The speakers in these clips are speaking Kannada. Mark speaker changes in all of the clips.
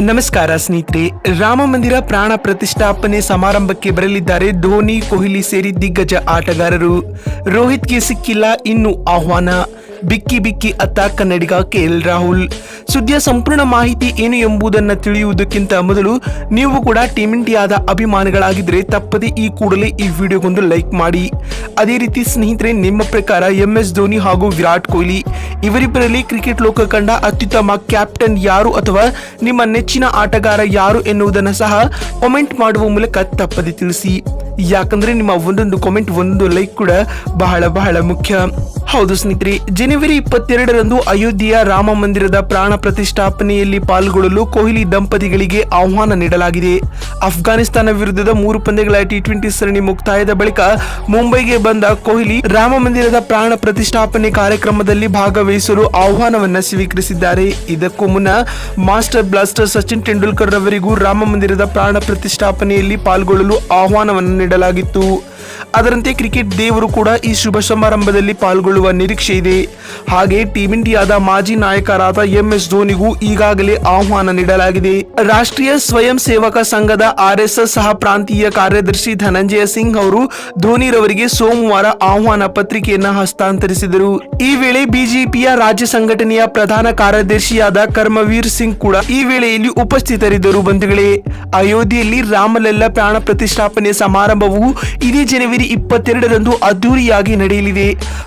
Speaker 1: ನಮಸ್ಕಾರ ಸ್ನೇಹಿತರೆ, ರಾಮ ಮಂದಿರ ಪ್ರಾಣ ಪ್ರತಿಷ್ಠಾಪನೆ ಸಮಾರಂಭಕ್ಕೆ ಬರಲಿದ್ದಾರೆ ಧೋನಿ, ಕೊಹ್ಲಿ ಸೇರಿ ದಿಗ್ಗಜ ಆಟಗಾರರು. ರೋಹಿತ್ಗೆ ಸಿಕ್ಕಿಲ್ಲ ಇನ್ನು ಆಹ್ವಾನ. ಬಿಕ್ಕಿ ಬಿಕ್ಕಿ ಅತ್ತ ಕನ್ನಡಿಗ ಕೆಎಲ್ ರಾಹುಲ್. ಸುದ್ದಿಯ ಸಂಪೂರ್ಣ ಮಾಹಿತಿ ಏನು ಎಂಬುದನ್ನು ತಿಳಿಯುವುದಕ್ಕಿಂತ ಮೊದಲು ನೀವು ಕೂಡ ಟೀಮ್ ಇಂಡಿಯಾದ ಅಭಿಮಾನಿಗಳಾಗಿದ್ದರೆ ತಪ್ಪದೆ ಈ ಕೂಡಲೇ ಈ ವಿಡಿಯೋಗೊಂದು ಲೈಕ್ ಮಾಡಿ. ಅದೇ ರೀತಿ ಸ್ನೇಹಿತರೆ, ನಿಮ್ಮ ಪ್ರಕಾರ MS ಧೋನಿ ಹಾಗೂ ವಿರಾಟ್ ಕೊಹ್ಲಿ ಇವರಿಬ್ಬರಲ್ಲಿ ಕ್ರಿಕೆಟ್ ಲೋಕ ಕಂಡ ಅತ್ಯುತ್ತಮ ಕ್ಯಾಪ್ಟನ್ ಯಾರು ಅಥವಾ ನಿಮ್ಮ ನೆಚ್ಚಿನ ಆಟಗಾರ ಯಾರು ಎನ್ನುವುದನ್ನು ಸಹ ಕಾಮೆಂಟ್ ಮಾಡುವ ಮೂಲಕ ತಪ್ಪದೆ ತಿಳಿಸಿ. ಯಾಕಂದ್ರೆ ನಿಮ್ಮ ಒಂದೊಂದು ಕಾಮೆಂಟ್, ಒಂದೊಂದು ಲೈಕ್ ಕೂಡ ಬಹಳ ಮುಖ್ಯ. ಹೌದು ಸ್ನೇಹಿತರೆ, ಜನವರಿ 22ರಂದು ಅಯೋಧ್ಯೆಯ ರಾಮ ಮಂದಿರದ ಪ್ರಾಣ ಪ್ರತಿಷ್ಠಾಪನೆಯಲ್ಲಿ ಪಾಲ್ಗೊಳ್ಳಲು ಕೊಹ್ಲಿ ದಂಪತಿಗಳಿಗೆ ಆಹ್ವಾನ ನೀಡಲಾಗಿದೆ. ಅಫ್ಘಾನಿಸ್ತಾನ ವಿರುದ್ಧದ 3 ಪಂದ್ಯಗಳ T20 ಸರಣಿ ಮುಕ್ತಾಯದ ಬಳಿಕ ಮುಂಬೈಗೆ ಬಂದ ಕೊಹ್ಲಿ ರಾಮ ಮಂದಿರದ ಪ್ರಾಣ ಪ್ರತಿಷ್ಠಾಪನೆ ಕಾರ್ಯಕ್ರಮದಲ್ಲಿ ಭಾಗವಹಿಸಲು ಆಹ್ವಾನವನ್ನ ಸ್ವೀಕರಿಸಿದ್ದಾರೆ. ಇದಕ್ಕೂ ಮುನ್ನ ಮಾಸ್ಟರ್ ಬ್ಲಾಸ್ಟರ್ ಸಚಿನ್ ತೆಂಡೂಲ್ಕರ್ ರವರಿಗೂ ರಾಮ ಮಂದಿರದ ಪ್ರಾಣ ಪ್ರತಿಷ್ಠಾಪನೆಯಲ್ಲಿ ಪಾಲ್ಗೊಳ್ಳಲು ಆಹ್ವಾನವನ್ನು ನೀಡಲಾಗಿತ್ತು. ಅದರಂತೆ ಕ್ರಿಕೆಟ್ ದೇವರು ಕೂಡ ಈ ಶುಭ ಸಮಾರಂಭದಲ್ಲಿ ಪಾಲ್ಗೊಳ್ಳುವ ನಿರೀಕ್ಷೆ ಇದೆ. ಹಾಗೆ ಟೀಮ್ ಇಂಡಿಯಾದ ಮಾಜಿ ನಾಯಕರಾದ MS ಧೋನಿಗೂ ಈಗಾಗಲೇ ಆಹ್ವಾನ ನೀಡಲಾಗಿದೆ. ರಾಷ್ಟ್ರೀಯ ಸ್ವಯಂ ಸೇವಕ ಸಂಘದ RSS ಸಹ ಪ್ರಾಂತೀಯ ಕಾರ್ಯದರ್ಶಿ ಧನಂಜಯ ಸಿಂಗ್ ಅವರು ಧೋನಿರವರಿಗೆ ಸೋಮವಾರ ಆಹ್ವಾನ ಪತ್ರಿಕೆಯನ್ನ ಹಸ್ತಾಂತರಿಸಿದರು. ಈ ವೇಳೆ ಬಿಜೆಪಿಯ ರಾಜ್ಯ ಸಂಘಟನೆಯ ಪ್ರಧಾನ ಕಾರ್ಯದರ್ಶಿಯಾದ ಕರ್ಮವೀರ್ ಸಿಂಗ್ ಕೂಡ ಈ ವೇಳೆಯಲ್ಲಿ ಉಪಸ್ಥಿತರಿದ್ದರು. ಬಂಧುಗಳೇ, ಅಯೋಧ್ಯೆಯಲ್ಲಿ ರಾಮಲಲ್ಲ ಪ್ರಾಣ ಪ್ರತಿಷ್ಠಾಪನೆ ಸಮಾರಂಭವು ಇದೇ ಜನವರಿ 22ರಂದು ಅದ್ದೂರಿಯಾಗಿ ನಡೆಯಲಿದೆ.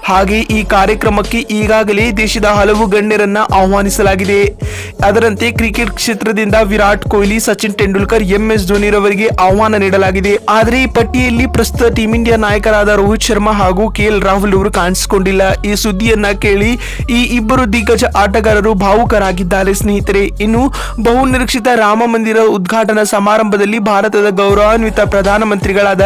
Speaker 1: ಹಾಗೆ ಈ ಕಾರ್ಯಕ್ರಮಕ್ಕೆ ಈಗಾಗಲೇ ದೇಶದ ಹಲವು ಗಣ್ಯರನ್ನ ಆಹ್ವಾನಿಸಲಾಗಿದೆ. ಅದರಂತೆ ಕ್ರಿಕೆಟ್ ಕ್ಷೇತ್ರದಿಂದ ವಿರಾಟ್ ಕೊಹ್ಲಿ, ಸಚಿನ್ ತೆಂಡೂಲ್ಕರ್, MS ಧೋನಿರವರಿಗೆ ಆಹ್ವಾನ ನೀಡಲಾಗಿದೆ. ಆದರೆ ಈ ಪಟ್ಟಿಯಲ್ಲಿ ಪ್ರಸ್ತುತ ಟೀಮ್ ಇಂಡಿಯಾ ನಾಯಕರಾದ ರೋಹಿತ್ ಶರ್ಮಾ ಹಾಗೂ KL ರಾಹುಲ್ ಅವರು ಕಾಣಿಸಿಕೊಂಡಿಲ್ಲ. ಈ ಸುದ್ದಿಯನ್ನ ಕೇಳಿ ಈ ಇಬ್ಬರು ದಿಗ್ಗಜ ಆಟಗಾರರು ಭಾವುಕರಾಗಿದ್ದಾರೆ ಸ್ನೇಹಿತರೆ. ಇನ್ನು ಬಹುನಿರೀಕ್ಷಿತ ರಾಮ ಮಂದಿರ ಉದ್ಘಾಟನಾ ಸಮಾರಂಭದಲ್ಲಿ ಭಾರತದ ಗೌರವಾನ್ವಿತ ಪ್ರಧಾನಮಂತ್ರಿಗಳಾದ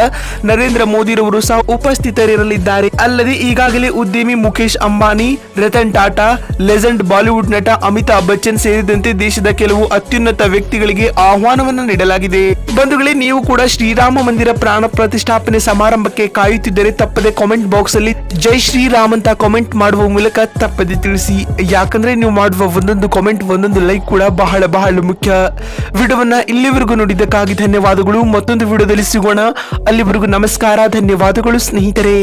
Speaker 1: ನರೇಂದ್ರ ಮೋದಿರವರು ಸಹ ಉಪಸ್ಥಿತರಿರಲಿದ್ದಾರೆ. ಅಲ್ಲದೆ ಈಗಾಗಲೇ ಉದ್ಯಮಿ ಮುಖೇಶ್ ಅಂಬಾನಿ, ರತನ್ ಟಾಟಾ, ಲೆಜೆಂಡ್ ಬಾಲಿವುಡ್ ನಟ ಅಮಿತಾಬ್ ಬಚ್ಚನ್ ಸೇರಿದಂತೆ ದೇಶದ ಕೆಲವು ಅತ್ಯುನ್ನತ ವ್ಯಕ್ತಿಗಳಿಗೆ ಆಹ್ವಾನವನ್ನು ನೀಡಲಾಗಿದೆ. ಬಂಧುಗಳೇ, ನೀವು ಕೂಡ ಶ್ರೀರಾಮ ಮಂದಿರ ಪ್ರಾಣ ಪ್ರತಿಷ್ಠಾಪನೆ ಸಮಾರಂಭಕ್ಕೆ ಕಾಯುತ್ತಿದ್ದರೆ ತಪ್ಪದೆ ಕಾಮೆಂಟ್ ಬಾಕ್ಸ್ ಅಲ್ಲಿ ಜೈ ಶ್ರೀರಾಮ್ ಅಂತ ಕಾಮೆಂಟ್ ಮಾಡುವ ಮೂಲಕ ತಪ್ಪದೆ ತಿಳಿಸಿ. ಯಾಕಂದ್ರೆ ನೀವು ಮಾಡುವ ಒಂದೊಂದು ಕಾಮೆಂಟ್, ಒಂದೊಂದು ಲೈಕ್ ಕೂಡ ಬಹಳ ಮುಖ್ಯ. ವಿಡಿಯೋವನ್ನ ಇಲ್ಲಿವರೆಗೂ ನೋಡಿದ್ದಕ್ಕಾಗಿ ಧನ್ಯವಾದಗಳು. ಮತ್ತೊಂದು ವಿಡಿಯೋದಲ್ಲಿ ಸಿಗೋಣ. ಅಲ್ಲಿವರೆಗೂ ನಮಸ್ಕಾರ, ಧನ್ಯವಾದಗಳು ಸ್ನೇಹಿತರೆ.